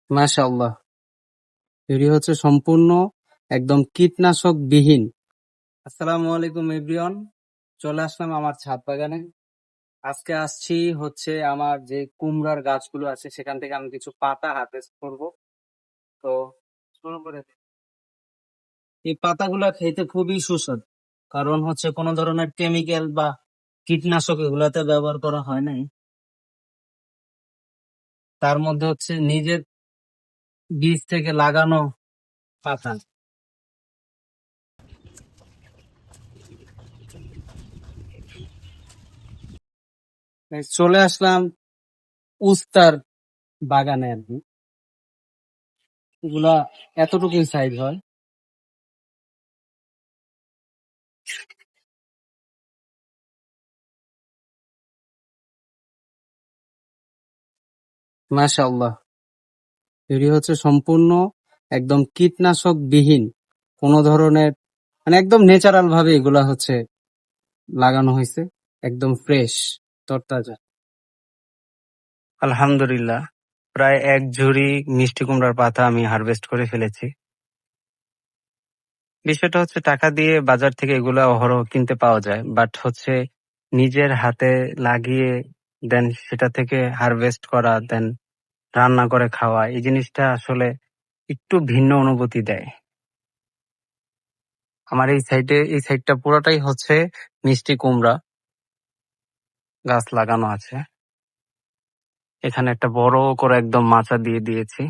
মাশাআল্লাহ, এটি হচ্ছে সম্পূর্ণ একদম কীটনাশক বিহীন। আসসালামু আলাইকুম এভরিওয়ান, চলে আসলাম আমার ছাদ বাগানে। আজকে আসছি হচ্ছে আমার যে কুমড়ার গাছগুলো আছে সেখান থেকে আমি কিছু পাতা হারভেস্ট করব। তো শুরু করে দিই। এই পাতাগুলা খেতে খুবই সুস্বাদু, কারণ হচ্ছে কোনো ধরনের কেমিক্যাল বা কীটনাশক এগুলাতে ব্যবহার করা হয় নাই। তার মধ্যে হচ্ছে নিজের বীজ থেকে লাগানো পাতা। চলে আসলাম উস্তার বাগানে আর কি। এগুলা এতটুকুই সাইজ হয়। মাশাআল্লাহ, এটি হচ্ছে সম্পূর্ণ একদম কীটনাশক বিহীন, কোনো ধরনের মানে একদম ন্যাচারাল ভাবে এগুলা হচ্ছে লাগানো হয়েছে, একদম ফ্রেশ, তরতাজা। আলহামদুলিল্লাহ, প্রায় 1 ঝুড়ি মিষ্টি কুমড়ার পাতা আমি হারভেস্ট করে ফেলেছি। বিষয়টা হচ্ছে টাকা দিয়ে বাজার থেকে এগুলা অহরহ কিনতে পাওয়া যায়, বাট হচ্ছে নিজের হাতে লাগিয়ে দেন সেটা থেকে হারভেস্ট করা, দেন রান্না করে খাওয়া, এই জিনিসটা আসলে একটু ভিন্ন অনুভূতি দেয়। আমার এই সাইডটা পুরোটাই হচ্ছে মিষ্টি কুমড়া গাছ লাগানো আছে। এখানে একটা বড় করে একদম মাচা দিয়ে দিয়েছি।